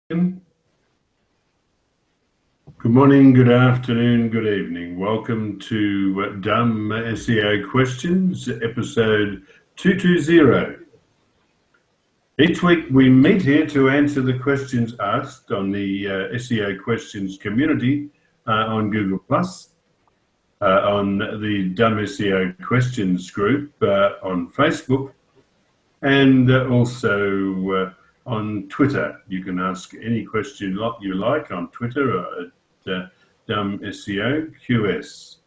Good morning, good afternoon, good evening. Welcome to Dumb SEO Questions, episode 220. Each week we meet here to answer the questions asked on the SEO Questions community on Google+, on the Dumb SEO Questions group on Facebook, and also on Twitter. You can ask any question you like on Twitter at Dumb SEO QS.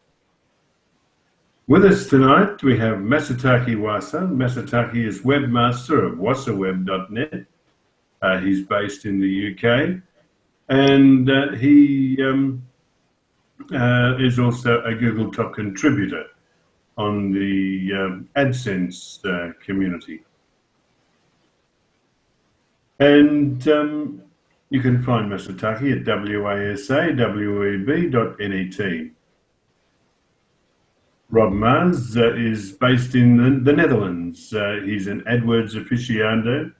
With us tonight, we have Masatake Wasa. Masatake is webmaster of wasaweb.net. He's based in the UK, and he is also a Google top contributor on the AdSense community. And you can find Masatake at wasaweb.net. Rob Mars is based in the Netherlands. He's an AdWords aficionado.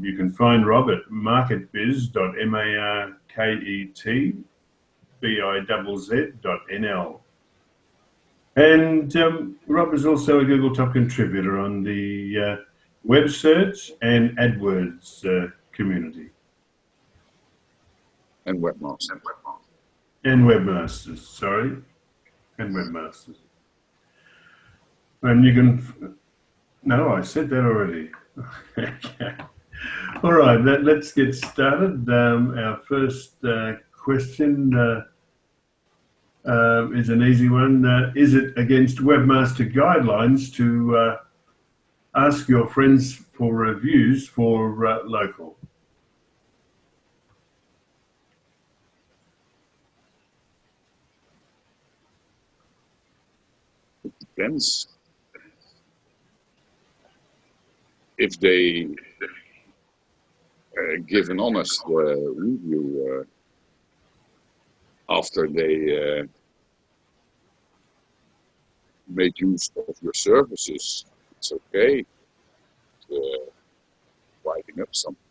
You can find Rob at marketbiz.nl. And Rob is also a Google top contributor on the web search and AdWords community. And webmasters. And webmasters, sorry. And webmasters. And you can, no, I said that already. Okay. All right, let's get started. Our first question is an easy one. Is it against webmaster guidelines to ask your friends for reviews for local? It depends. If they give an honest review after they made use of your services, it's okay. Writing up something.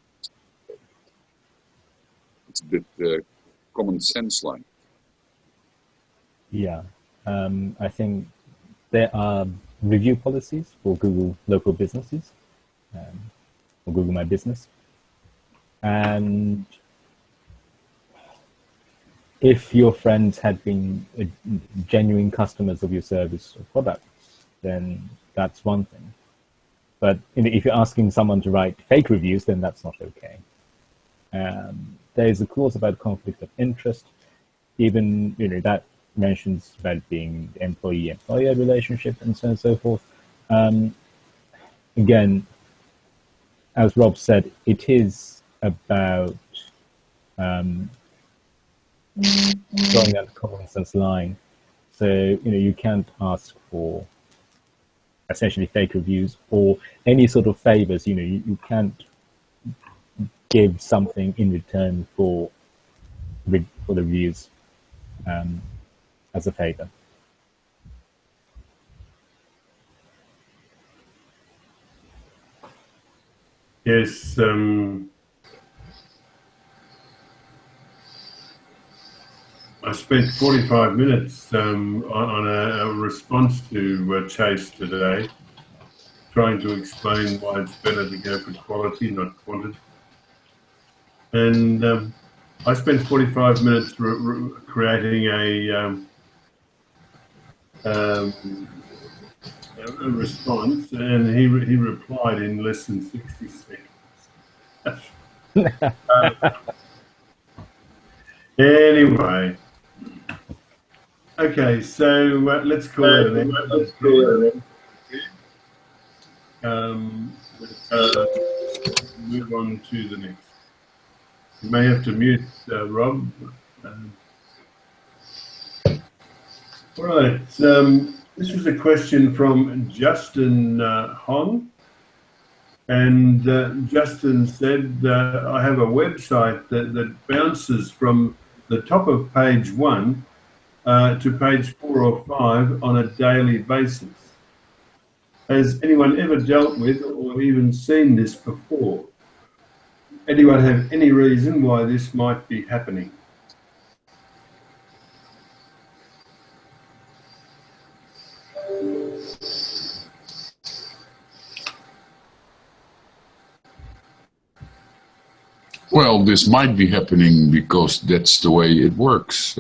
It's a bit common sense line. Yeah, I think there are review policies for Google local businesses, or Google My Business. And if your friends had been genuine customers of your service or products, then that's one thing. But if you're asking someone to write fake reviews, then that's not okay. There is a clause about conflict of interest. Even that mentions about being the employee-employer relationship and so on and so forth. Again, as Rob said, it is about drawing that common sense line. So you can't ask for essentially fake reviews or any sort of favors. You can't give something in return for the reviews as a favor. Yes. I spent 45 minutes on a response to Chase today, trying to explain why it's better to go for quality, not quantity. And I spent 45 minutes creating a response, and he replied in less than 60 seconds. Anyway. Okay, so let's call it an end. Let's move on to the next. You may have to mute Rob. All right, this was a question from Justin Hong. And Justin said, I have a website that bounces from the top of page 1 to page 4 or 5 on a daily basis. Has anyone ever dealt with or even seen this before? Anyone have any reason why this might be happening? Well, this might be happening because that's the way it works.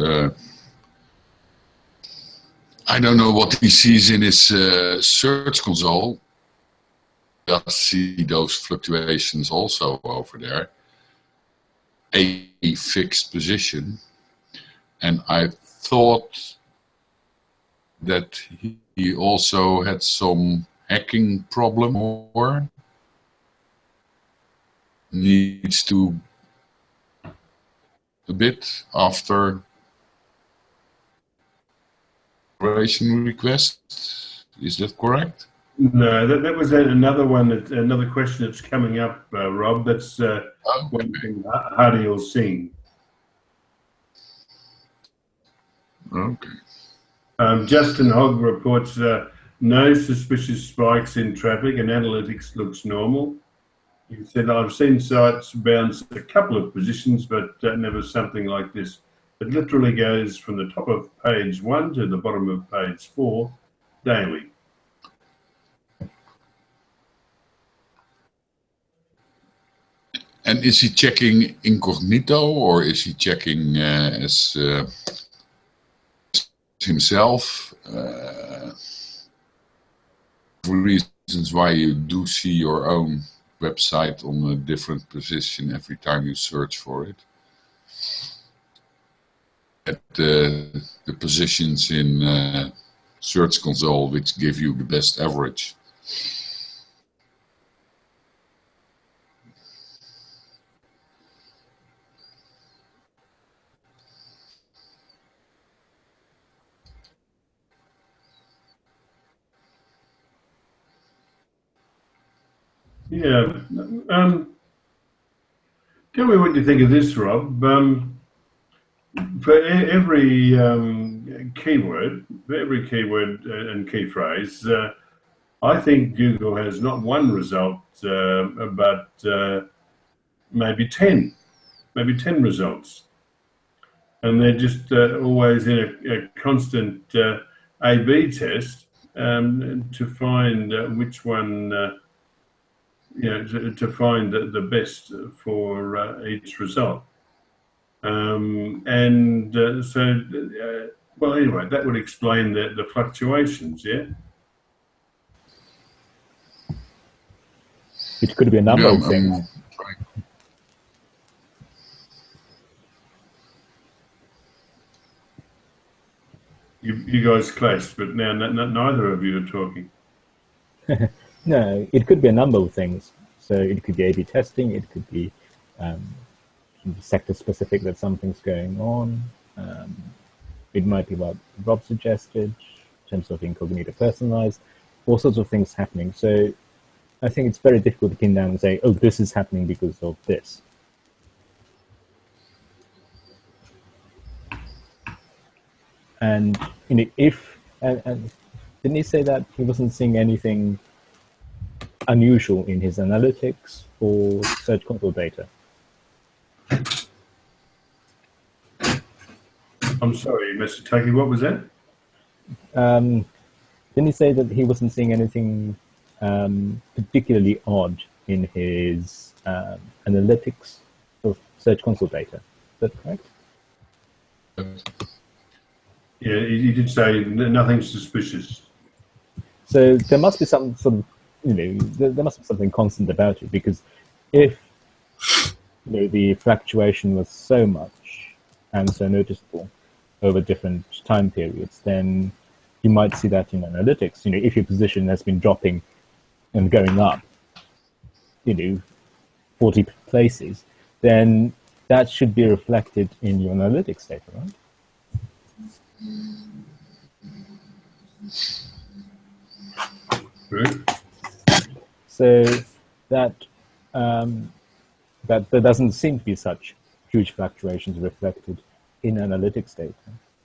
I don't know what he sees in his search console. Does see those fluctuations also over there. A fixed position. And I thought that he also had some hacking problem or needs to a bit after operation request. Is that correct? No, that was another one. Another question that's coming up, Rob. That's one thing Hardy will sing. Okay. Justin Hogg reports no suspicious spikes in traffic and analytics looks normal. He said, I've seen sites bounce a couple of positions, but never something like this. It literally goes from the top of page 1 to the bottom of page 4 daily. And is he checking incognito or is he checking as himself? Reasons why you do see your own website on a different position every time you search for it. At the positions in Search Console which give you the best average. Yeah. Tell me what you think of this, Rob. For every keyword and key phrase, I think Google has not one result, but maybe 10 results. And they're just always in a constant A/B test to find which one, to find the best for each result. Well, anyway, that would explain the fluctuations, yeah? It could be a number of things. You guys clashed, but now neither of you are talking. No, it could be a number of things. So it could be A/B testing. It could be sector specific that something's going on. It might be what Rob suggested in terms of incognito personalized, all sorts of things happening. So I think it's very difficult to pin down and say, oh, this is happening because of this. And if didn't he say that he wasn't seeing anything unusual in his analytics or Search Console data? I'm sorry, Masatake, what was that? Didn't he say that he wasn't seeing anything particularly odd in his analytics of Search Console data? Is that correct? Yeah, you did say nothing suspicious. So there must be some sort of, there must be something constant about it, because if the fluctuation was so much and so noticeable over different time periods, then you might see that in analytics. If your position has been dropping and going up, 40 places, then that should be reflected in your analytics data, right? Right. So that there doesn't seem to be such huge fluctuations reflected in analytics data.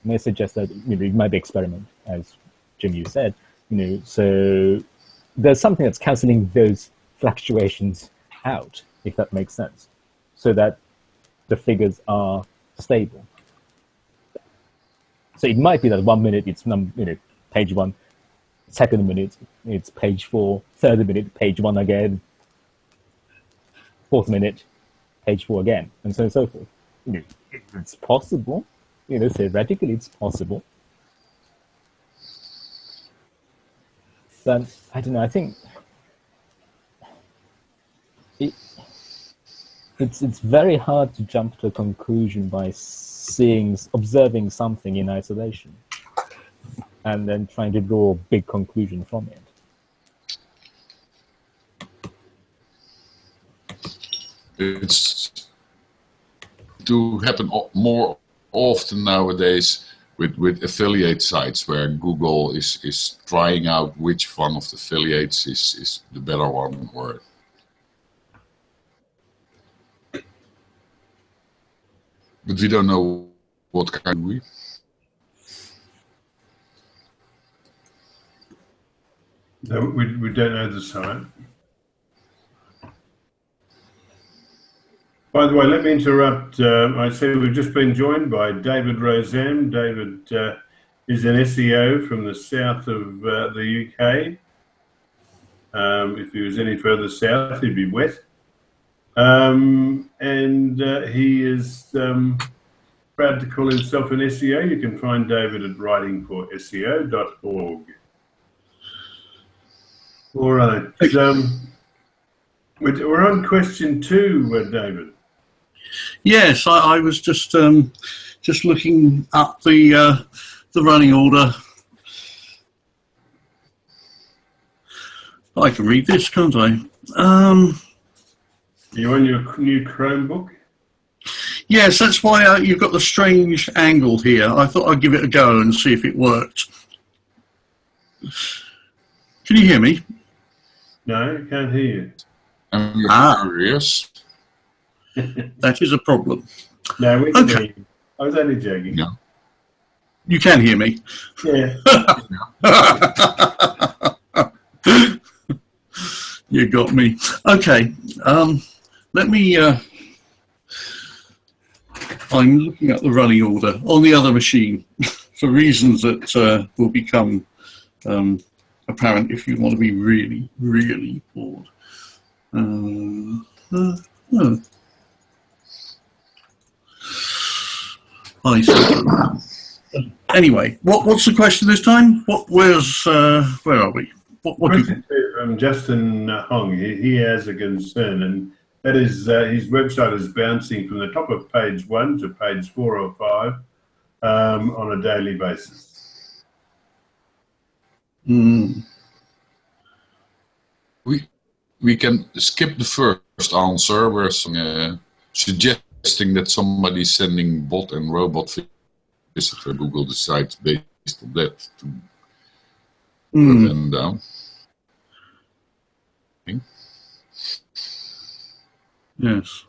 May suggest that it might be experiment, as Jim, you said. So there's something that's cancelling those fluctuations out, if that makes sense. so that the figures are stable. So it might be that 1 minute it's page 1, second minute it's page 4, third minute page 1 again, fourth minute page 4 again, and so on and so forth. It's possible. Theoretically it's possible. But I don't know. I think it's very hard to jump to a conclusion by observing something in isolation, and then trying to draw a big conclusion from it. It's to happen more often nowadays with affiliate sites, where Google is trying out which one of the affiliates is the better one, or but we don't know what kind we. No, we don't know the site. By the way, let me interrupt. I said we've just been joined by David Rosam. David is an SEO from the south of the UK. If he was any further south, he'd be wet. And he is proud to call himself an SEO. You can find David at writingforseo.org. All right. We're on question 2, David. Yes, I was just looking up the running order. I can read this, can't I? Are you on your new Chromebook? Yes, that's why you've got the strange angle here. I thought I'd give it a go and see if it worked. Can you hear me? No, I can't hear you. Yes. That is a problem. No, we can hear you. I was only joking. No. You can hear me? Yeah. You got me. Okay. Let me... I'm looking at the running order on the other machine for reasons that will become apparent if you want to be really, really bored. I see. Anyway, what's the question this time? Where are we? What from Justin Hong. He has a concern, and that is his website is bouncing from the top of page 1 to page 4 or 5 on a daily basis. We can skip the first answer, where some suggesting that somebody sending bot and robot visitor. Google decides based on that to put them down. Yes.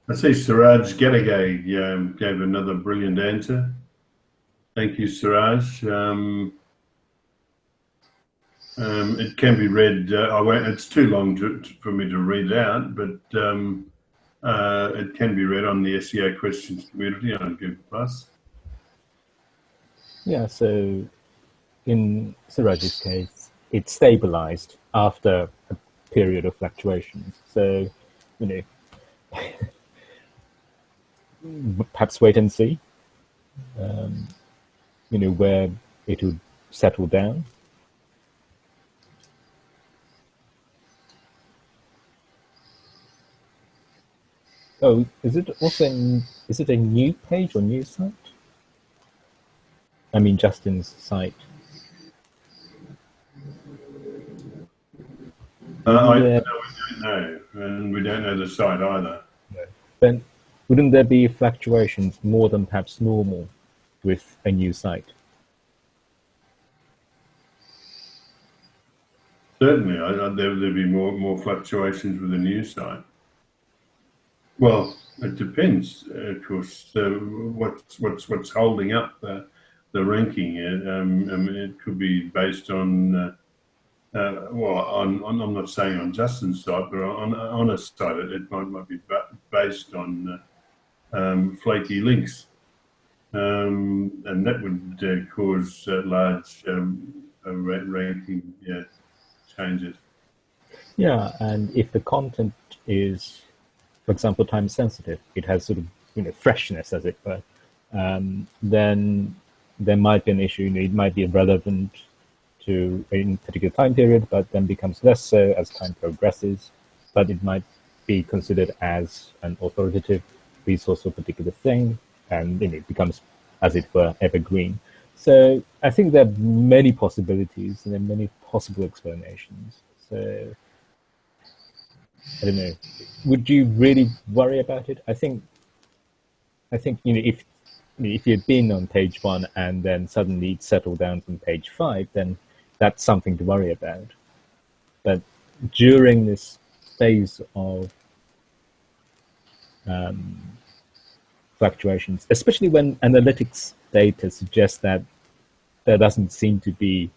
I see Siraj Gadagay gave another brilliant answer. Thank you, Siraj. It can be read. It's too long for me to read out, but it can be read on the SEO Questions community on Google+. Yeah, so in Siraj's case, it's stabilized after a period of fluctuations. So, perhaps wait and see, where it would settle down. Oh, is it a new page or new site? I mean, Justin's site. We don't know, and we don't know the site either. No. Then wouldn't there be fluctuations more than perhaps normal with a new site? Certainly, there'd be more fluctuations with a new site. Well, it depends, of course. What's holding up the ranking? I mean, it could be based on I'm not saying on Justin's side, but on a site, it might be based on flaky links, and that would cause large ranking changes. Yeah, and if the content is, for example, time sensitive, it has sort of freshness, as it were, then there might be an issue. It might be relevant to a particular time period, but then becomes less so as time progresses. But it might be considered as an authoritative resource for a particular thing, and it becomes, as it were, evergreen. So I think there are many possibilities and there are many possible explanations. So I don't know. Would you really worry about it? I think if you'd been on page 1 and then suddenly it settled down from page 5, then that's something to worry about. But during this phase of fluctuations, especially when analytics data suggests that there doesn't seem to be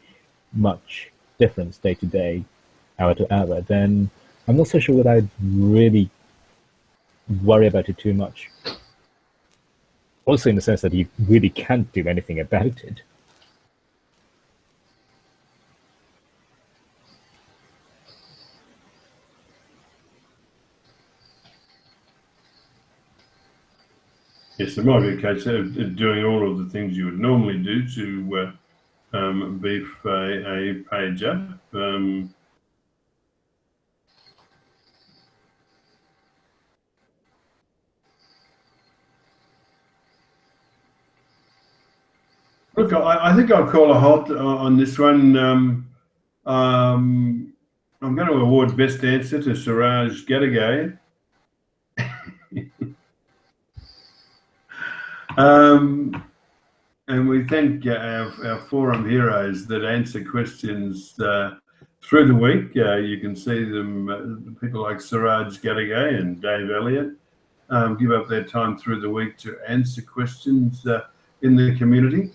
much difference day to day, hour to hour, then I'm not so sure that I'd really worry about it too much. Also in the sense that you really can't do anything about it. Yes, there might be a case of doing all of the things you would normally do to beef a page up. Look, I think I'll call a halt on this one. I'm going to award best answer to Suraj Gadagay. And we thank our forum heroes that answer questions through the week. You can see them, people like Suraj Gadagay and Dave Elliott give up their time through the week to answer questions in the community.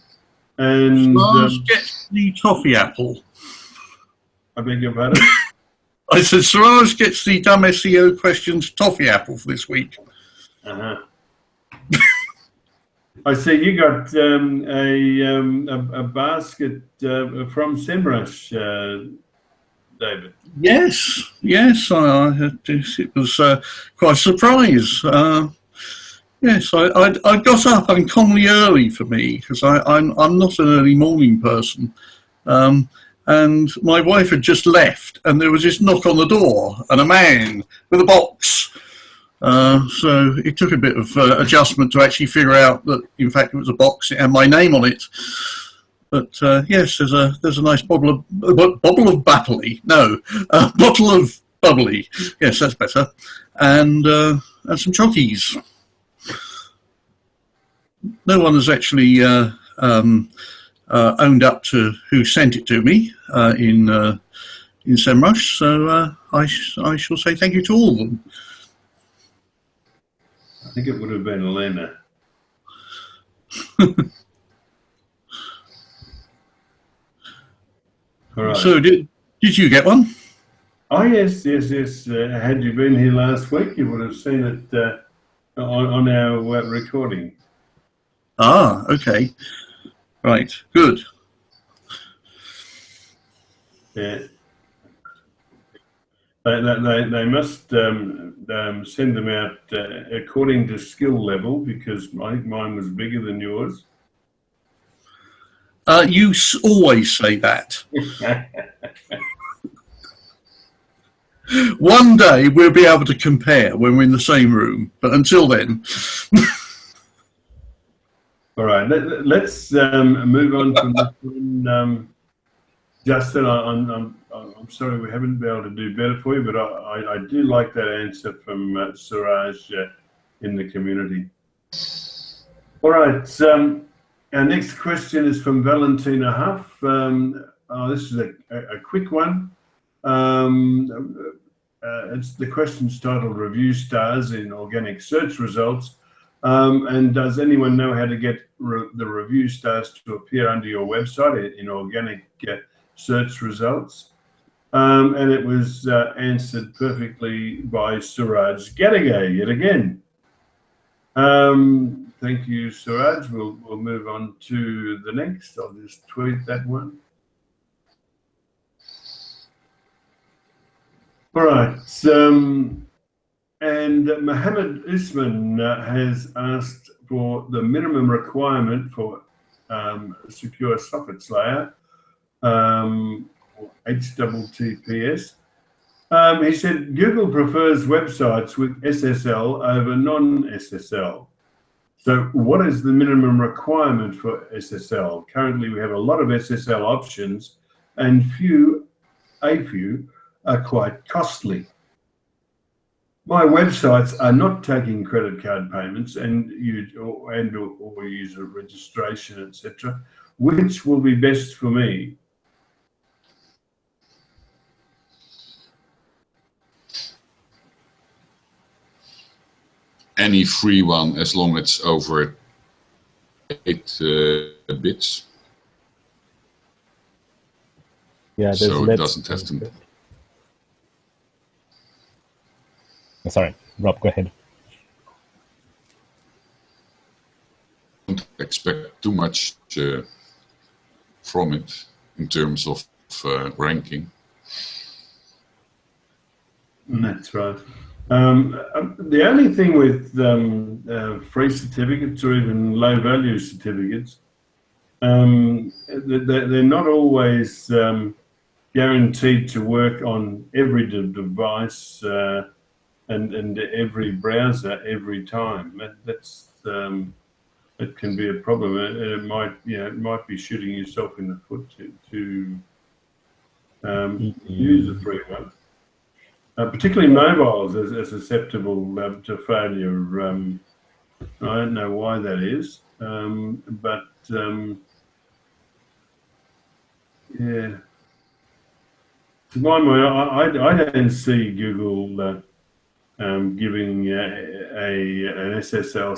And Suraj gets the toffee apple. I beg your pardon? I said Suraj gets the dumb SEO questions toffee apple for this week. Uh-huh. I see you got a basket from SEMrush, David. Yes, I had this. It was quite a surprise. Yes, I got up uncommonly early for me because I'm not an early morning person. And my wife had just left, and there was this knock on the door, and a man with a box. So it took a bit of adjustment to actually figure out that, in fact, it was a box. It had my name on it. But yes, there's a nice bottle of bubbly. No, a bottle of bubbly. Yes, that's better. And some chockies. No one has actually owned up to who sent it to me in SEMrush, so I shall say thank you to all of them. I think it would have been Elena. All right. So did you get one? Oh yes. Had you been here last week, you would have seen it on our recording. Ah, okay. Right, good. Yeah. They must send them out according to skill level, because I think mine was bigger than yours. You always say that. One day we'll be able to compare when we're in the same room, but until then. All right, let's move on from this one. Justin, I'm sorry we haven't been able to do better for you, but I do like that answer from Suraj in the community. All right, our next question is from Valentina Huff. This is a quick one. The question's titled Review Stars in Organic Search Results. And does anyone know how to get the review stars to appear under your website in organic search results? And it was answered perfectly by Suraj Gadagay yet again. Thank you, Suraj. We'll move on to the next. I'll just tweet that one. All right. And Mohammed Usman has asked for the minimum requirement for secure sockets layer, or HTTPS. He said Google prefers websites with SSL over non-SSL. So what is the minimum requirement for SSL? Currently, we have a lot of SSL options, and a few are quite costly. My websites are not taking credit card payments and or user registration, etc. Which will be best for me? Any free one, as long as it's over 8 bits. Yeah, so it doesn't have to. Sorry, Rob, go ahead. Don't expect too much from it in terms of ranking. That's right. The only thing with free certificates or even low value certificates, they're not always guaranteed to work on every device and every browser every time. That can be a problem. It might be shooting yourself in the foot to use a free one. Particularly mobiles are susceptible to failure. I don't know why that is, but yeah. To my mind, I don't see Google giving an SSL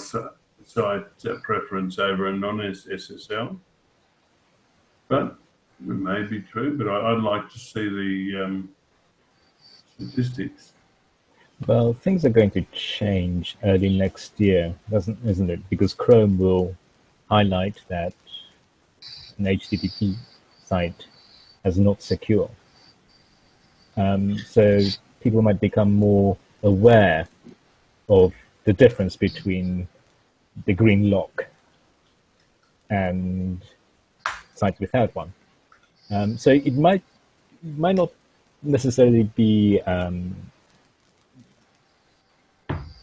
site preference over a non-SSL, but it may be true. But I'd like to see the statistics. Well, things are going to change early next year, isn't it? Because Chrome will highlight that an HTTP site is not secure. So people might become more aware of the difference between the green lock and sites without one. So it might not necessarily be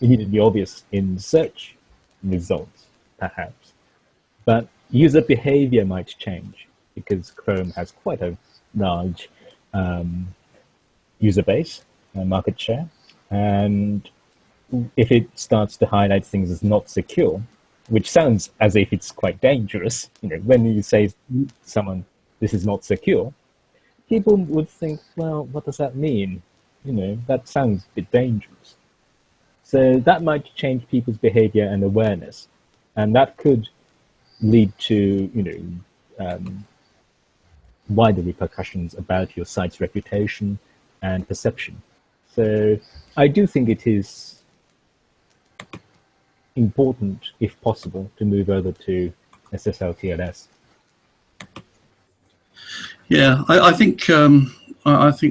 immediately obvious in search results, perhaps, but user behavior might change because Chrome has quite a large user base, market share, and if it starts to highlight things as not secure, which sounds as if it's quite dangerous, when you say to someone, this is not secure, people would think, well, what does that mean? That sounds a bit dangerous. So that might change people's behavior and awareness. And that could lead to, wider repercussions about your site's reputation and perception. So I do think it is important, if possible, to move over to SSL TLS. Yeah, I think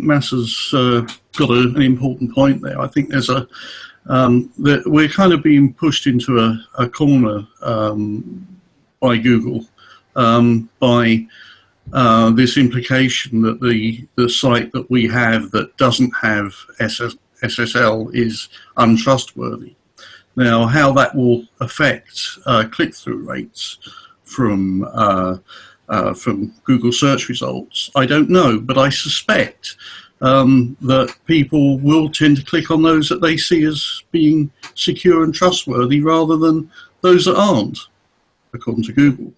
Massa's got an important point there. I think there's that we're kind of being pushed into a corner by Google by this implication that the site that we have that doesn't have SSL is untrustworthy. Now, how that will affect click-through rates from Google search results, I don't know, but I suspect that people will tend to click on those that they see as being secure and trustworthy rather than those that aren't, according to Google.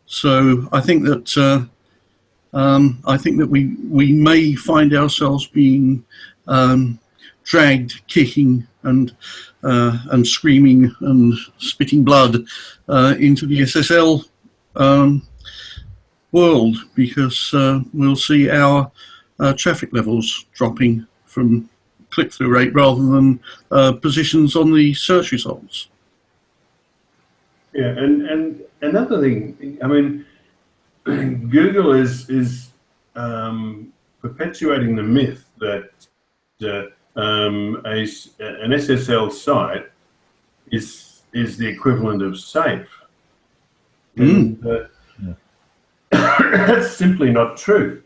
So I think that we may find ourselves being dragged, kicking and screaming and spitting blood into the SSL world, because we'll see our traffic levels dropping from click-through rate rather than positions on the search results. Yeah, and another thing, I mean, Google is perpetuating the myth that an SSL site is the equivalent of safe. And, that's simply not true.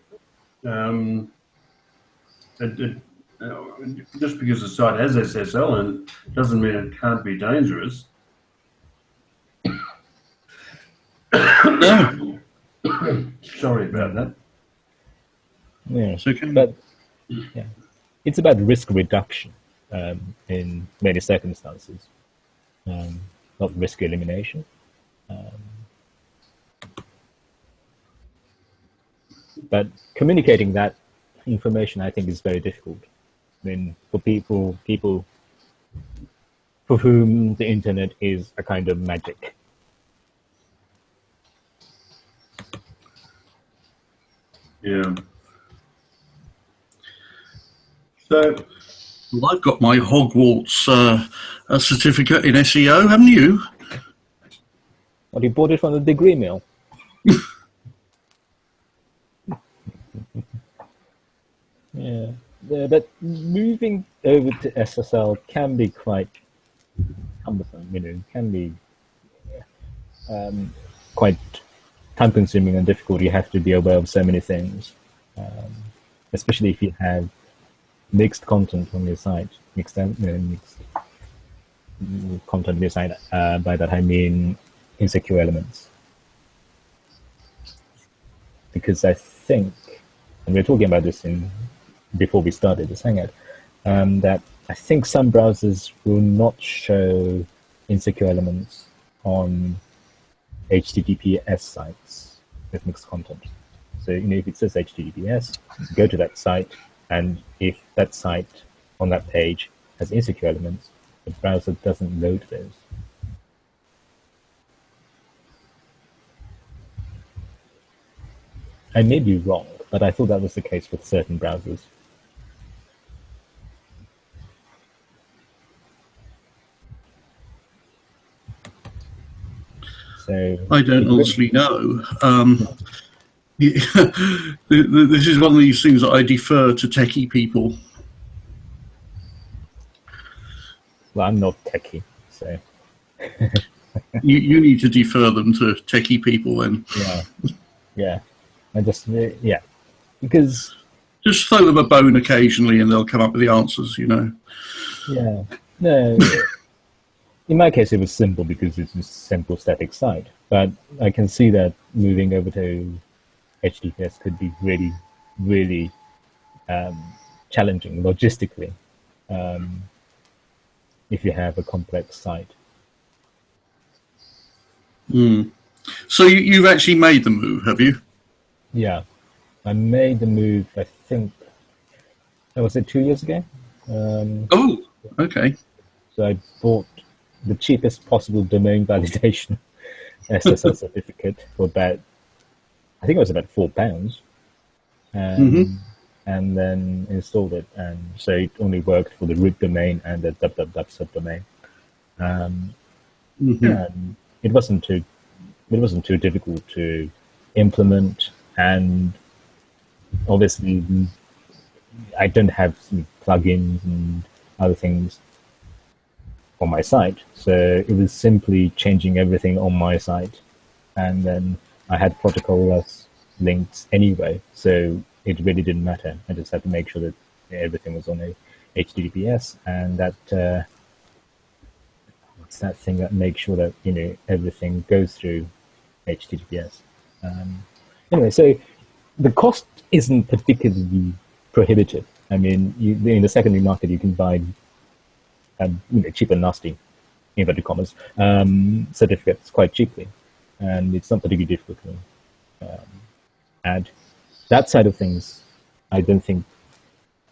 Just because a site has SSL and doesn't mean it can't be dangerous. Sorry about that. Yeah, It's okay. but yeah, it's about risk reduction in many circumstances, not risk elimination. But communicating that information, I think, is very difficult. I mean, for people for whom the internet is a kind of magic. Yeah. So, Well, I've got my Hogwarts certificate in SEO, haven't you? Well, you bought it from the degree mill. Yeah, but moving over to SSL can be quite cumbersome. You know, can be quite time-consuming and difficult. You have to be aware of so many things, especially if you have mixed content on your site. Mixed content on your site. By that I mean insecure elements, because I think, and we were talking about this before we started this hangout, that I think some browsers will not show insecure elements on HTTPS sites with mixed content. So, you know, if it says HTTPS, go to that site, and if that site on that page has insecure elements, the browser doesn't load those. I may be wrong, but I thought that was the case with certain browsers. So I don't honestly know. This is one of these things that I defer to techie people. Well, I'm not techie, so You need to defer them to techie people then. yeah. I just because Just throw them a bone occasionally and they'll come up with the answers, you know. yeah, no. In my case, it was simple because it's a simple static site. But I can see that moving over to HTTPS could be really, really challenging logistically if you have a complex site. So you've actually made the move, have you? Yeah, I made the move, I think, was it 2 years ago? Oh, okay. So I bought the cheapest possible domain validation SSL certificate for about, I think it was about £4, and then installed it. And so it only worked for the root domain and the www subdomain. And it wasn't too difficult to implement, and obviously I don't have some plugins and other things on my site, so it was simply changing everything on my site, and then I had protocol-less links anyway, so it really didn't matter. I just had to make sure that everything was on a HTTPS, and that what's that thing that makes sure that, you know, everything goes through HTTPS. Anyway, so the cost isn't particularly prohibitive. I mean, in the secondary market, you can buy cheap and nasty, inverted commas, certificates quite cheaply, and it's not particularly difficult to add. That side of things, I don't think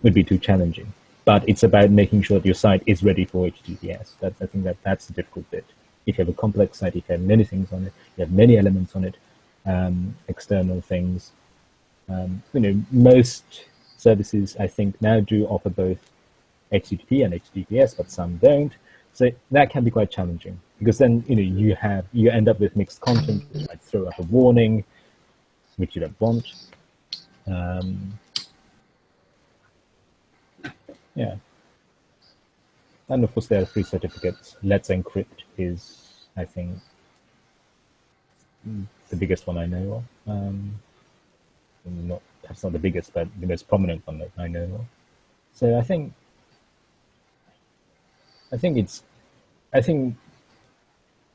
would be too challenging, but it's about making sure that your site is ready for HTTPS. I think that's the difficult bit. If you have a complex site, if you have many things on it, you have many elements on it, external things, most services, I think, now do offer both HTTP and HTTPS, but some don't. So that can be quite challenging, because then you end up with mixed content. You might throw up a warning, which you don't want. Yeah. And of course, there are free certificates. Let's Encrypt is, I think, the biggest one I know of. Perhaps not the biggest, but the most prominent one that I know of. So I think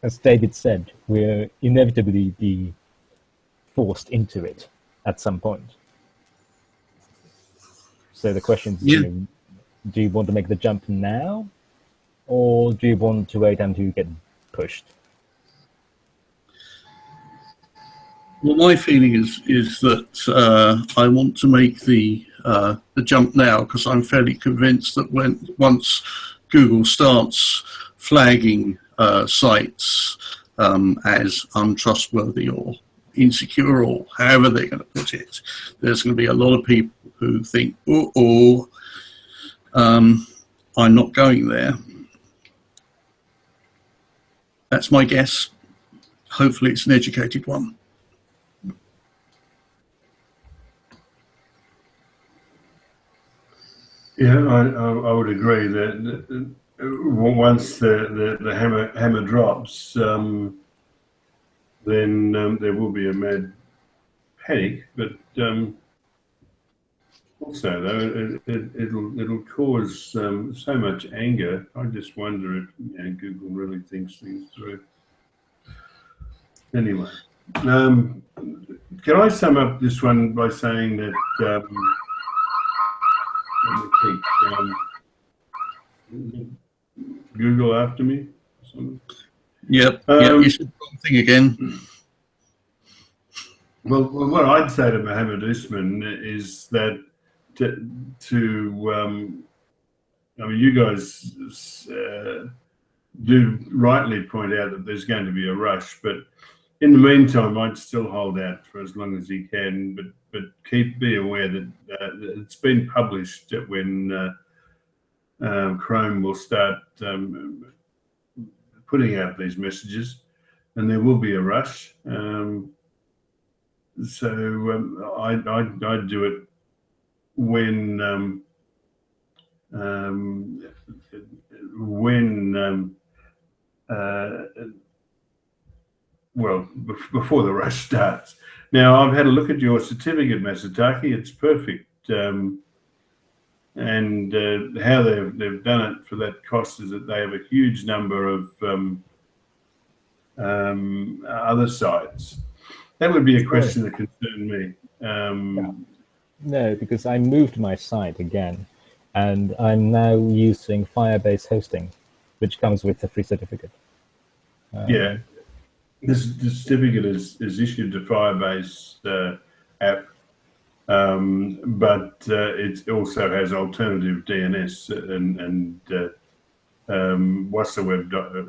as David said, we'll inevitably be forced into it at some point. So the question is, do you want to make the jump now, or do you want to wait until you get pushed? Well, my feeling is that I want to make the jump now, because I'm fairly convinced that once Google starts flagging sites as untrustworthy or insecure, or however they're going to put it, there's going to be a lot of people who think, I'm not going there. That's my guess. Hopefully it's an educated one. Yeah, I would agree that once the hammer drops, then there will be a mad panic. But also, though, it'll cause so much anger. I just wonder if Google really thinks things through. Anyway, can I sum up this one by saying that? Google after me? Yep. You said the wrong thing again. Well, what I'd say to Mohammed Usman is that you guys do rightly point out that there's going to be a rush, but in the meantime, I'd still hold out for as long as you can, but be aware that it's been published when Chrome will start putting out these messages, and there will be a rush. So I'd do it when before the rush starts. Now, I've had a look at your certificate, Masatake. It's perfect. And how they've done it for that cost is that they have a huge number of other sites. That would be a question that concerned me. No, because I moved my site again, and I'm now using Firebase hosting, which comes with a free certificate. Yeah. The certificate is issued to Firebase app, but it also has alternative DNS and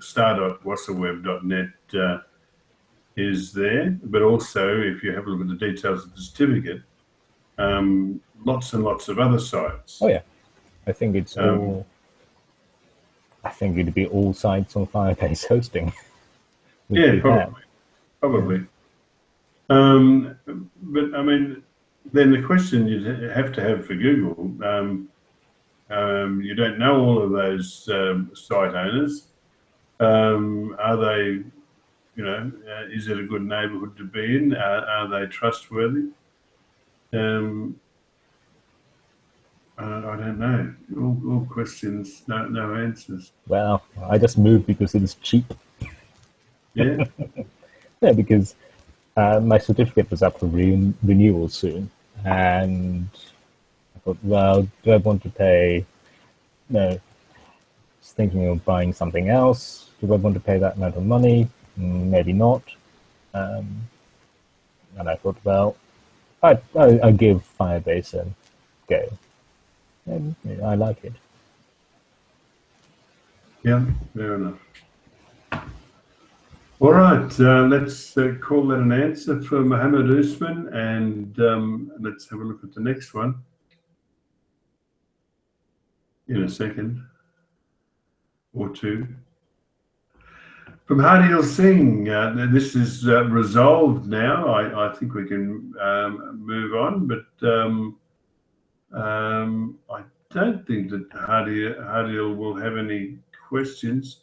star.wasaweb.net is there. But also, if you have a look at the details of the certificate, lots and lots of other sites. Oh yeah, I think it's all. I think it'd be all sites on Firebase hosting. Yeah, probably. But I mean, then the question you have to have for Google, you don't know all of those site owners. Are they, is it a good neighbourhood to be in? Are they trustworthy? I don't know. All questions, no answers. Well, I just moved because it was cheap. Yeah. Yeah, because my certificate was up for renewal soon, and I thought, well, do I want to pay? No, I was thinking of buying something else. Do I want to pay that amount of money? Maybe not. And I thought, well, I'll give Firebase a go. And I like it. Yeah, fair enough. All right, let's call that an answer for Mohammed Usman, and let's have a look at the next one. in a second or two. From Hardeel Singh, this is resolved now. I think we can move on, but I don't think that Hardeel will have any questions.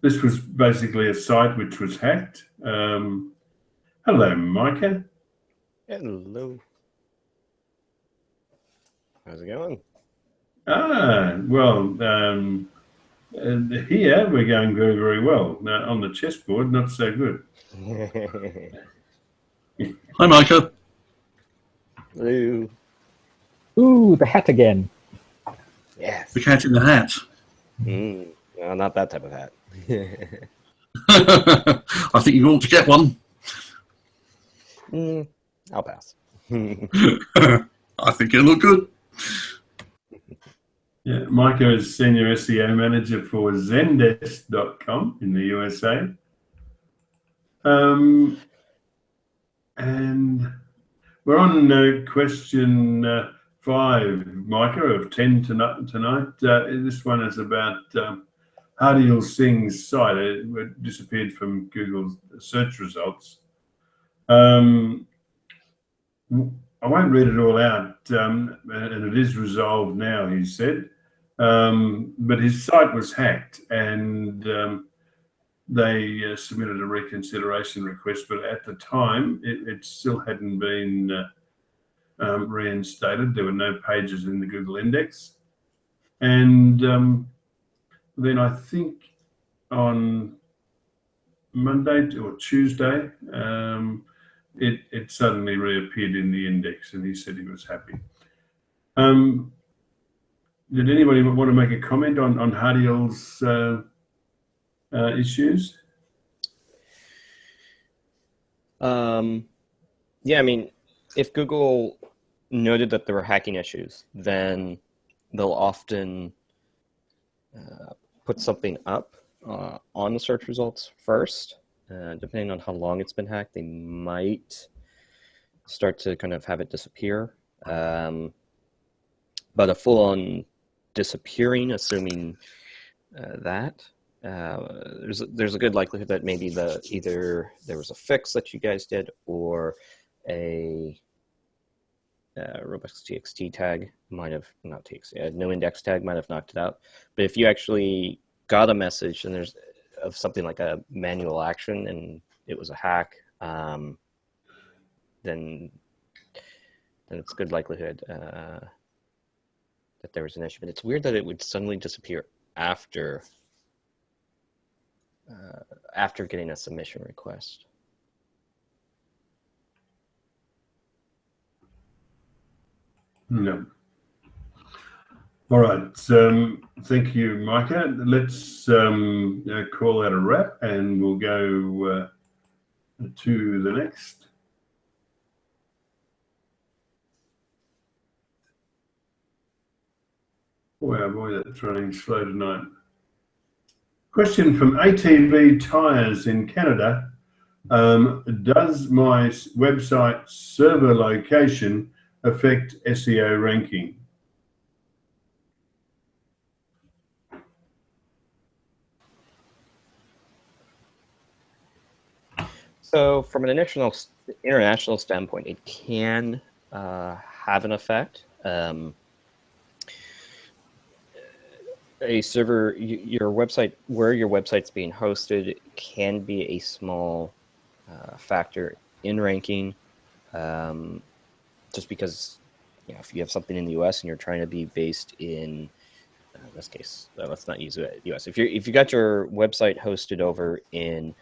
This was basically a site which was hacked. Hello, Micah. Hello. How's it going? Well, here we're going very, very well. Now, on the chessboard, not so good. Hi, Micah. Hello. Ooh, the hat again. Yes. The cat in the hat. No, not that type of hat. I think you ought to get one. I'll pass. I think it'll look good. Yeah, Micah is Senior SEO Manager for Zendesk.com in the USA. And we're on question 5, Micah, of 10 tonight. This one is about Hardeel Singh's site. It disappeared from Google's search results. I won't read it all out, and it is resolved now, he said. But his site was hacked, and they submitted a reconsideration request, but at the time, it still hadn't been reinstated. There were no pages in the Google Index. And then I think on Monday or Tuesday, it suddenly reappeared in the index, and he said he was happy. Did anybody want to make a comment on Hardeel's issues? Yeah, I mean, if Google noted that there were hacking issues, then they'll often put something up on the search results first. Depending on how long it's been hacked, they might start to kind of have it disappear. But a full-on disappearing, assuming that, there's a good likelihood that maybe either there was a fix that you guys did, or a Robux.txt tag might have, not TXT, no index tag might have knocked it out. But if you actually got a message and there's of something like a manual action and it was a hack, then it's a good likelihood that there was an issue. But it's weird that it would suddenly disappear after getting a submission request. No. All right. Thank you, Micah. Let's call that a wrap, and we'll go to the next. Wow, boy, that's running slow tonight. Question from ATV Tires in Canada. Does my website server location affect SEO ranking? So from an international standpoint, it can have an effect. A server, your website, where your website's being hosted, can be a small factor in ranking. Just because, if you have something in the U.S. and you're trying to be based in this case, let's not use the U.S. If you got your website hosted over in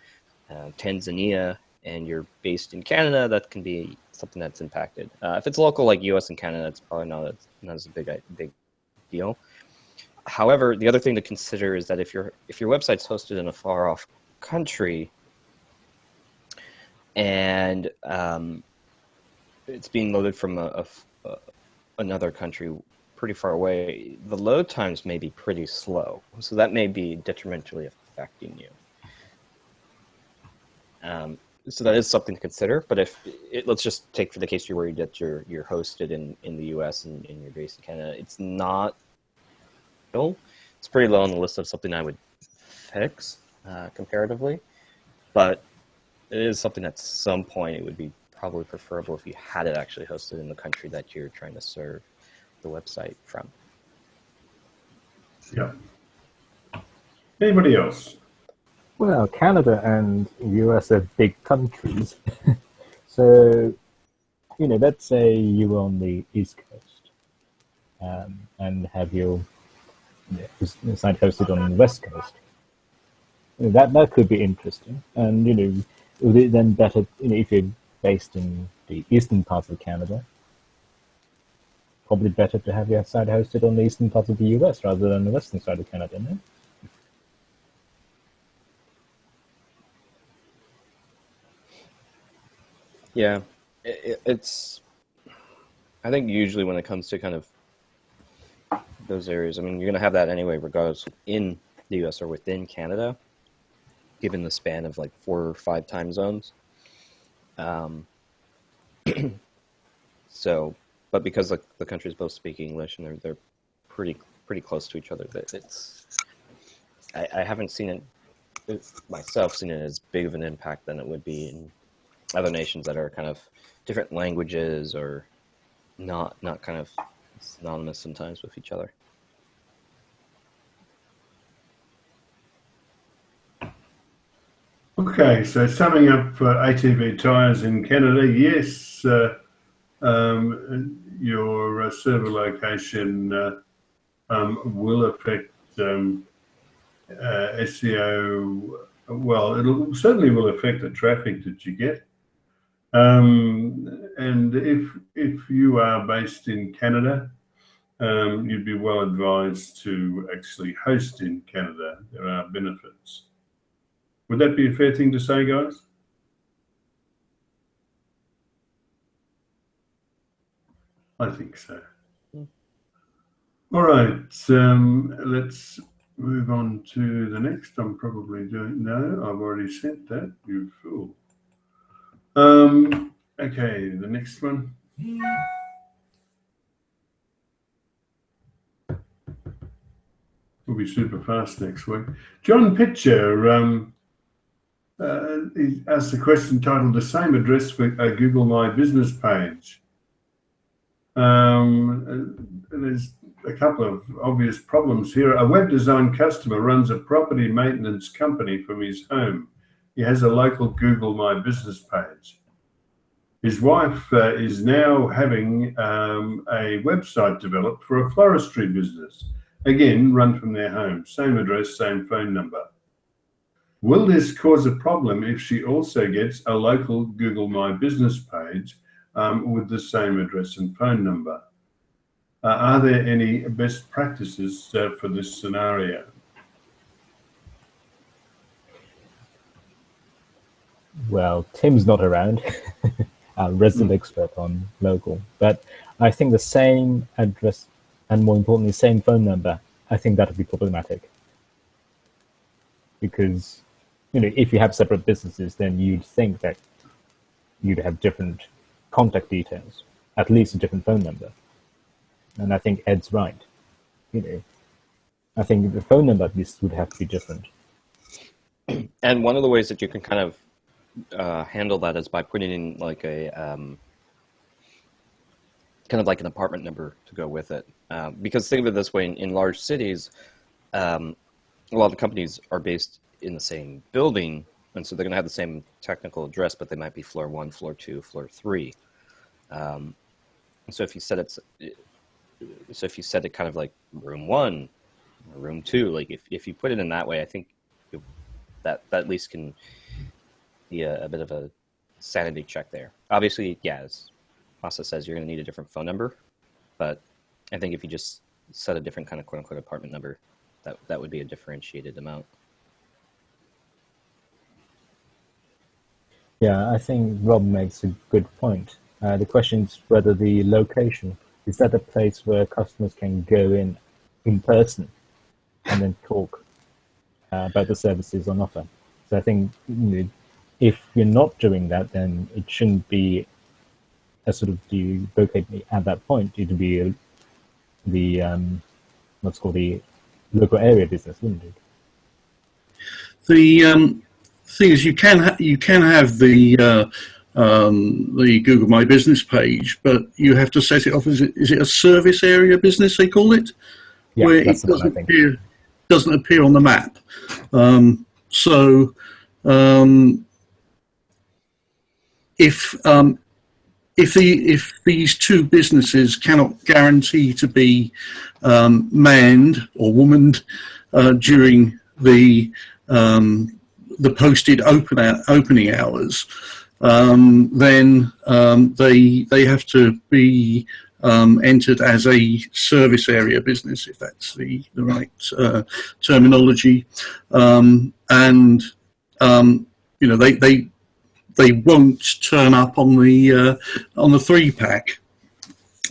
Tanzania and you're based in Canada, that can be something that's impacted. If it's local like U.S. and Canada, it's probably not as a big deal. However, the other thing to consider is that if your website's hosted in a far off country and it's being loaded from another country pretty far away, the load times may be pretty slow. So that may be detrimentally affecting you. so that is something to consider. But if let's just take for the case you're worried that you're hosted in the U.S. and you're based in Canada, it's not. No, it's pretty low on the list of something I would fix comparatively, but it is something at some point it would be probably preferable if you had it actually hosted in the country that you're trying to serve the website from. Yeah. Anybody else? Well, Canada and US are big countries. So, let's say you were on the East Coast and have your site hosted on the West Coast. That could be interesting. And, would it then better, if you're based in the eastern parts of Canada, probably better to have your site hosted on the eastern parts of the US rather than the western side of Canada, no? Yeah, it's. I think usually when it comes to kind of those areas, I mean, you're going to have that anyway, regardless in the U.S. or within Canada, given the span of like 4 or 5 time zones. So, but because the countries both speak English and they're pretty close to each other, that I haven't seen it myself seen it as big of an impact than it would be in other nations that are kind of different languages or not kind of synonymous sometimes with each other. Okay, so summing up ATV tyres in Canada, yes, your server location will affect SEO. Well, it certainly will affect the traffic that you get. And if you are based in Canada, you'd be well advised to actually host in Canada. There are benefits. Would that be a fair thing to say, guys? I think so. All right, let's move on to the next. I'm probably doing, no, I've already sent that, you fool. Okay, the next one. We'll be super fast next week. John Pitcher he asked a question titled "The Same Address for a Google My Business Page." There's a couple of obvious problems here. A web design customer runs a property maintenance company from his home. He has a local Google My Business page. His wife is now having a website developed for a floristry business. Again, run from their home. Same address, same phone number. Will this cause a problem if she also gets a local Google My Business page with the same address and phone number? Are there any best practices for this scenario? Well, Tim's not around, our resident expert on local, but I think the same address and more importantly, same phone number, I think that would be problematic. Because, if you have separate businesses, then you'd think that you'd have different contact details, at least a different phone number. And I think Ed's right. I think the phone number at least would have to be different. And one of the ways that you can kind of handle that is by putting in like a kind of like an apartment number to go with it. Because think of it this way: in large cities, a lot of companies are based in the same building, and so they're going to have the same technical address, but they might be floor 1, floor 2, floor 3. So if you set it kind of like room 1 or room 2, like if you put it in that way, I think that at least can be a bit of a sanity check there. Obviously, yeah, as Wasa says, you're going to need a different phone number, but I think if you just set a different kind of quote-unquote apartment number, that would be a differentiated amount. Yeah, I think Rob makes a good point. The question is whether the location, is that a place where customers can go in person and then talk about the services on offer. So I think if you're not doing that, then it shouldn't be a sort of duplicate at that point. It would be what's called the local area business, wouldn't it? The thing is, you can have the Google My Business page, but you have to set it off as is it a service area business they call it, Yeah, where that's it the one, I think. doesn't appear on the map. If these two businesses cannot guarantee to be manned or womaned during the posted opening hours, then they have to be entered as a service area business, if that's the right terminology, and they won't turn up on the 3-pack,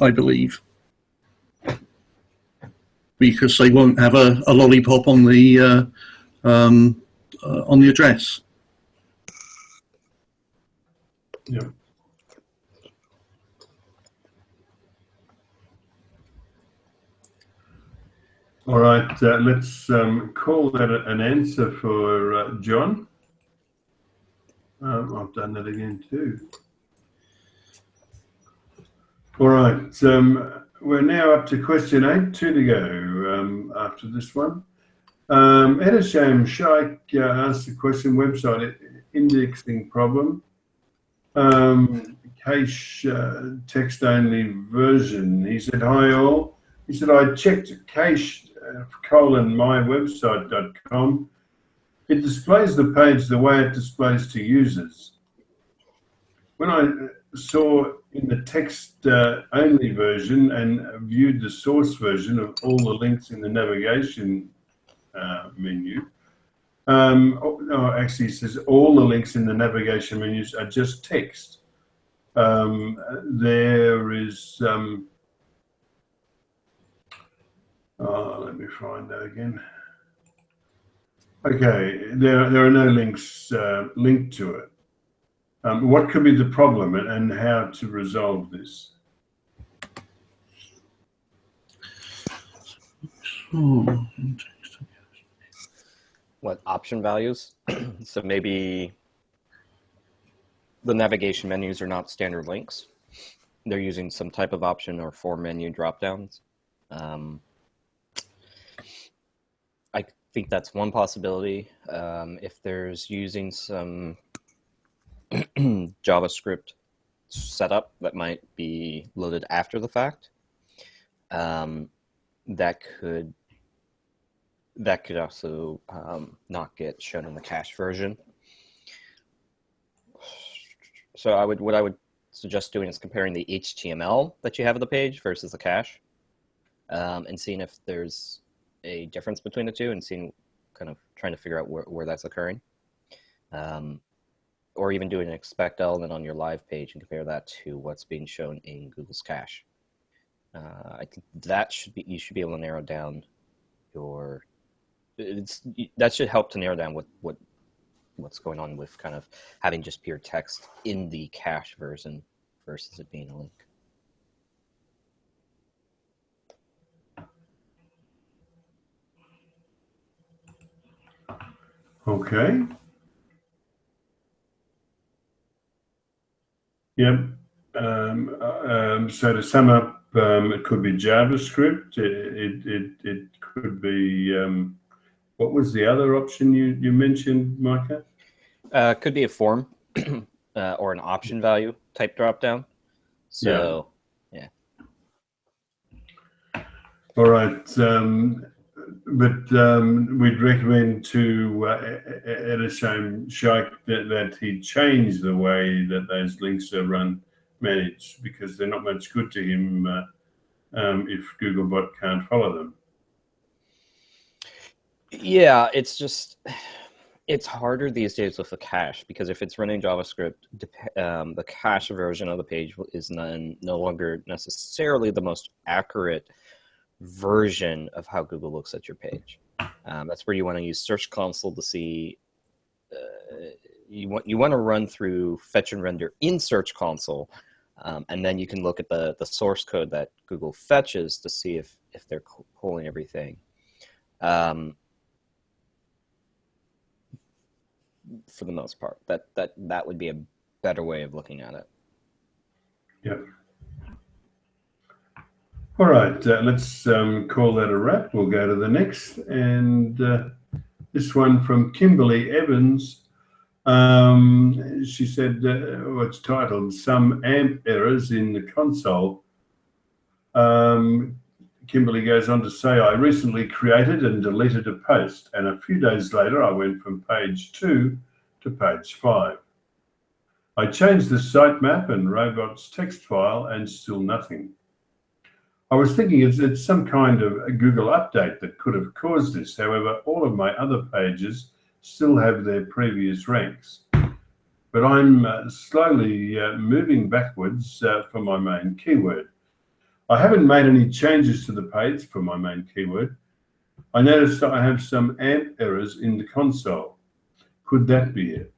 I believe, because they won't have a lollipop on the address. Yeah. All right, let's call that an answer for John. I've done that again too. All right, we're now up to question 8, 2 to go after this one. Edisham Shaikh asked the question, website indexing problem. Cache text-only version. He said, hi all. He said, I checked cache mywebsite.com. It displays the page the way it displays to users. When I saw in the text-only version and viewed the source version of all the links in the navigation menu, actually it says all the links in the navigation menus are just text. There is, let me find that again. Okay, there are no links linked to it. What could be the problem and how to resolve this? What option values? So maybe the navigation menus are not standard links. They're using some type of option or form menu dropdowns. I think that's one possibility. If there's using some JavaScript setup that might be loaded after the fact, that could also not get shown in the cache version. So what I would suggest doing is comparing the HTML that you have of the page versus the cache, and seeing if there's a difference between the two, and kind of trying to figure out where that's occurring. Or even doing an expect element on your live page and compare that to what's being shown in Google's cache. I think that you should be able to narrow down that should help to narrow down what's going on with kind of having just pure text in the cache version versus it being a link. Okay. Yep. So to sum up, it could be JavaScript. It could be what was the other option you mentioned, Micah? Could be a form or an option value type dropdown. So yeah. All right. But we'd recommend to Edisham Shaikh that he change the way that those links are managed, because they're not much good to him if Googlebot can't follow them. Yeah, it's harder these days with the cache, because if it's running JavaScript, the cache version of the page is no longer necessarily the most accurate version of how Google looks at your page. That's where you want to use Search Console to see, you want to run through fetch and render in Search Console, and then you can look at the source code that Google fetches to see if they're pulling everything. For the most part, that would be a better way of looking at it. Yep. All right, let's call that a wrap. We'll go to the next, and this one from Kimberly Evans. She said, it's titled "Some AMP Errors in the Console." Kimberly goes on to say, I recently created and deleted a post, and a few days later I went from page 2 to page 5. I changed the sitemap and robots text file, and still nothing. I was thinking it's some kind of a Google update that could have caused this. However, all of my other pages still have their previous ranks. But I'm slowly moving backwards for my main keyword. I haven't made any changes to the page for my main keyword. I noticed that I have some AMP errors in the console. Could that be it?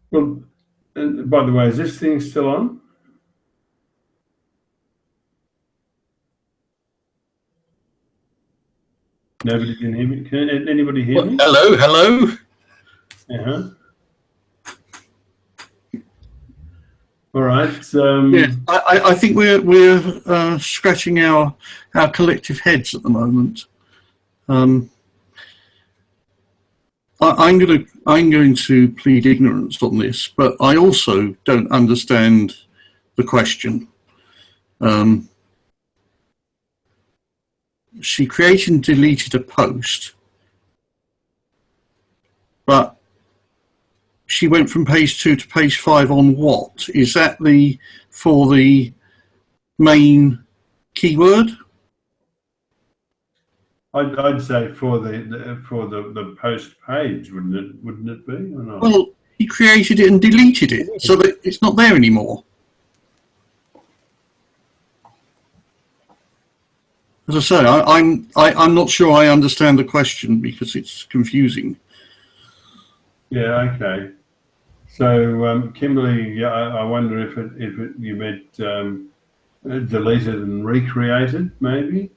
Well, by the way, is this thing still on? Nobody can hear me. Can anybody hear me? Hello. Uh-huh. All right. Yeah, I think we're scratching our collective heads at the moment. I'm going to plead ignorance on this, but I also don't understand the question. She created and deleted a post, but she went from page 2 to page 5 on what? Is that for the main keyword? I'd say for the post page, wouldn't it be, or not? Well, he created it and deleted it, so that it's not there anymore. As I say, I'm not sure I understand the question because it's confusing. Yeah. Okay. So, Kimberly, I wonder if you meant deleted and recreated, maybe.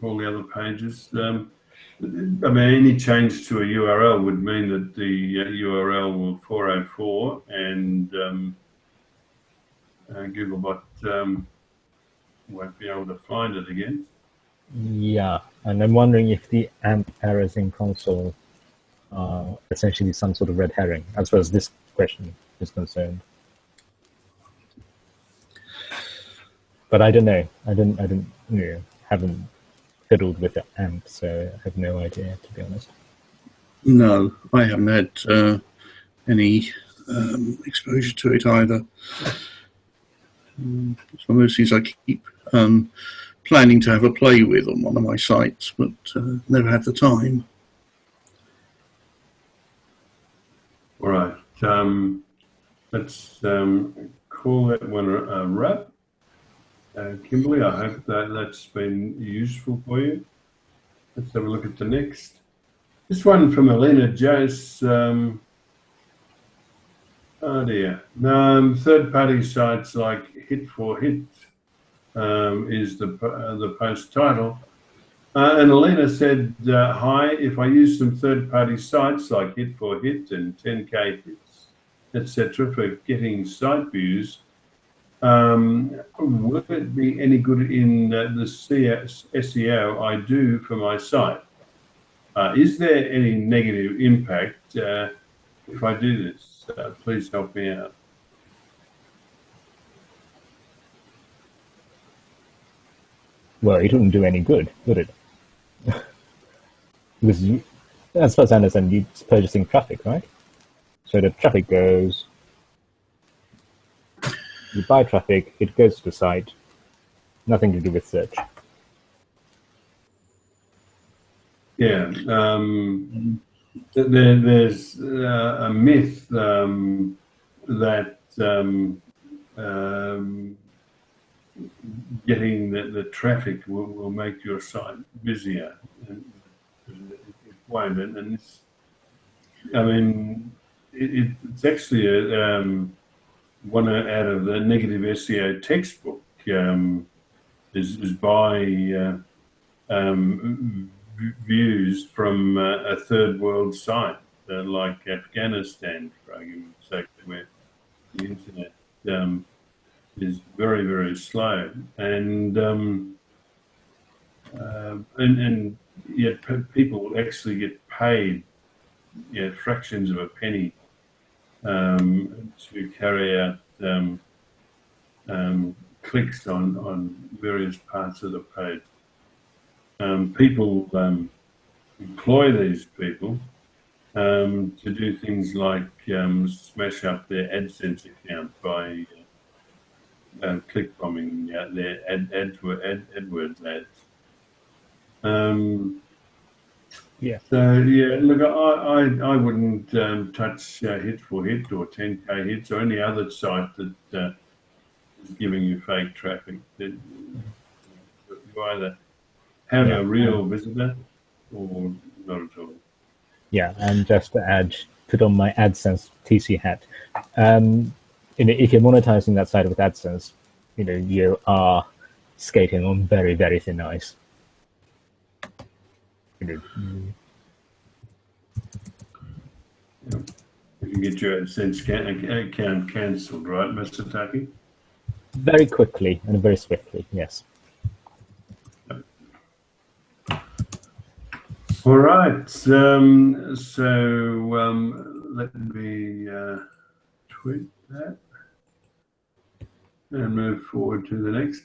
All the other pages. I mean, any change to a URL would mean that the URL will 404 and Googlebot won't be able to find it again. Yeah, and I'm wondering if the AMP errors in console are essentially some sort of red herring, as far as this question is concerned. But I don't know. I haven't fiddled with the AMP, so I have no idea, to be honest. No, I haven't had any exposure to it either. It's one of those things I keep planning to have a play with on one of my sites, but never had the time. All right. Let's call that one a wrap. Kimberly, I hope that's been useful for you. Let's have a look at the next. This one from Alina Jose. Oh dear. Third-party sites like Hit for Hit is the post title. And Alina said, hi, if I use some third-party sites like Hit for Hit and 10K Hits, etc. for getting site views, would it be any good in the SEO I do for my site? Is there any negative impact if I do this? Please help me out. Well, it wouldn't do any good, would it? Because as far as I understand, you're purchasing traffic, right? So the traffic goes, you buy traffic, it goes to the site, nothing to do with search. Yeah. There's a myth that getting the traffic will make your site busier. And it won't. And it's, I mean, it's actually one out of the negative SEO textbook is by views from a third world site like Afghanistan, for argument's sake, where the internet is very, very slow, and yet people actually get paid fractions of a penny to carry out clicks on various parts of the page. People employ these people to do things like smash up their AdSense account by click bombing their AdWords ads. Yeah. So yeah, look, I wouldn't touch hit for hit or 10K hits or any other site that is giving you fake traffic. You either have a real visitor or not at all. Yeah, and just to add, put on my AdSense TC hat. If you're monetizing that site with AdSense, you are skating on very, very thin ice. You can get your AdSense account cancelled, right, Masatake? Very quickly and very swiftly, yes. All right. So let me tweet that and move forward to the next.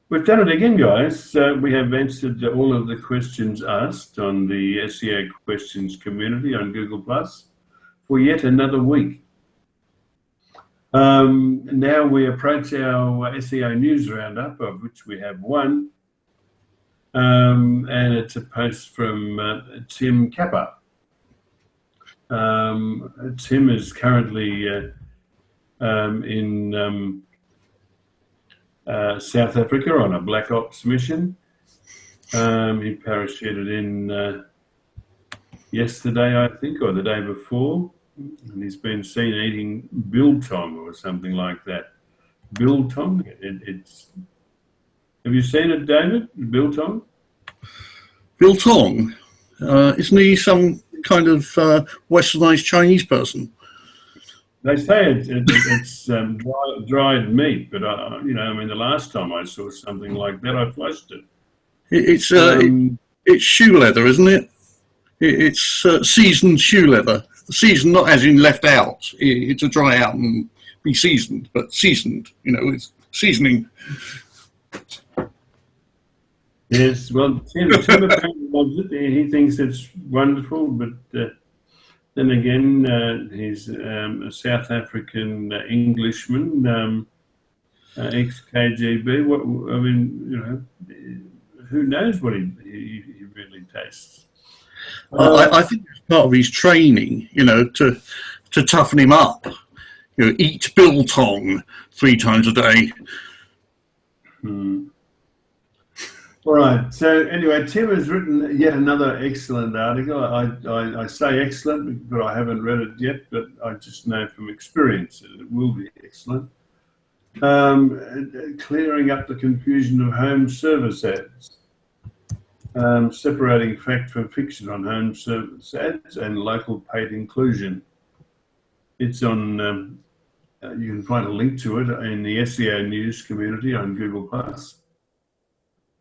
We've done it again, guys. We have answered all of the questions asked on the SEO Questions community on Google Plus for yet another week. Now we approach our SEO News Roundup, of which we have one. And it's a post from Tim Kappa. Tim is currently in South Africa on a Black Ops mission. He parachuted in yesterday, I think, or the day before, and he's been seen eating biltong or something like that. Biltong? Have you seen it, David? Biltong? Biltong? Isn't he some kind of westernized Chinese person? They say it's dried meat, but the last time I saw something like that, I flushed it. It's shoe leather, isn't it? It's seasoned shoe leather. Seasoned, not as in left out. To dry out and be seasoned, but seasoned. With seasoning. Yes, well, Tim apparently loves it. He thinks it's wonderful, but then again, he's a South African Englishman, ex-KGB. Who knows what he really tastes? I think it's part of his training, to toughen him up. Eat biltong 3 times a day. All right. So anyway, Tim has written yet another excellent article. I say excellent, but I haven't read it yet. But I just know from experience that it will be excellent. Clearing up the confusion of home service ads, separating fact from fiction on home service ads, and local paid inclusion. It's on. You can find a link to it in the SEO News community on Google Plus.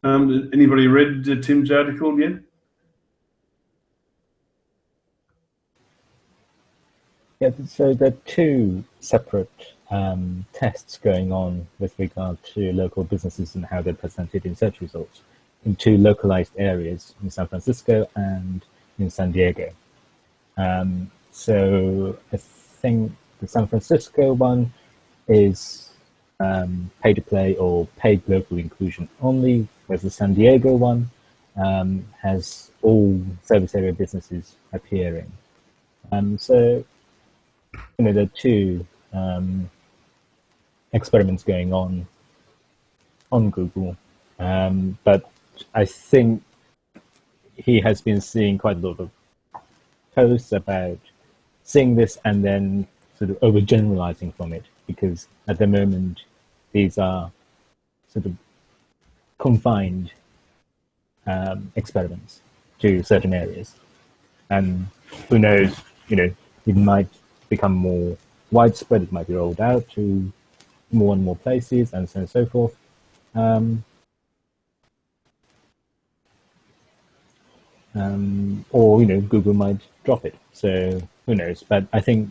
Anybody read Tim's article yet? Yeah, so there are 2 separate tests going on with regard to local businesses and how they're presented in search results in 2 localized areas in San Francisco and in San Diego. So I think the San Francisco one is pay to play or paid local inclusion only, whereas the San Diego one has all service area businesses appearing. So there are two experiments going on Google, but I think he has been seeing quite a lot of posts about seeing this and then sort of overgeneralizing from it, because at the moment these are sort of confined experiments to certain areas, and who knows, it might become more widespread, it might be rolled out to more and more places, and so on and so forth. Or Google might drop it. So who knows? But I think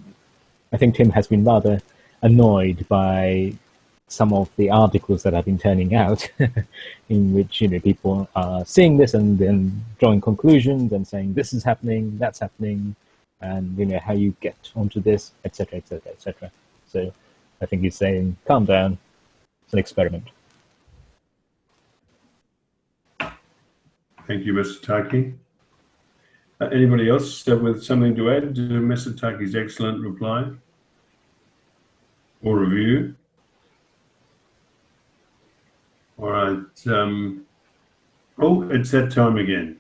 Tim has been rather annoyed by some of the articles that have been turning out, in which people are seeing this and then drawing conclusions and saying this is happening, that's happening, and how you get onto this, etc., etc., etc. So I think he's saying, calm down, it's an experiment. Thank you, Masatake. Anybody else with something to add to Masatake's excellent reply or review? All right. Oh, it's that time again.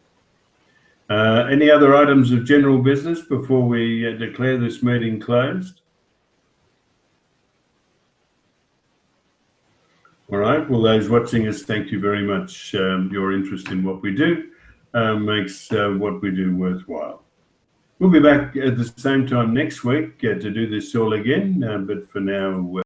Any other items of general business before we declare this meeting closed? All right. Well, those watching us, thank you very much. Your interest in what we do makes what we do worthwhile. We'll be back at the same time next week to do this all again, but for now,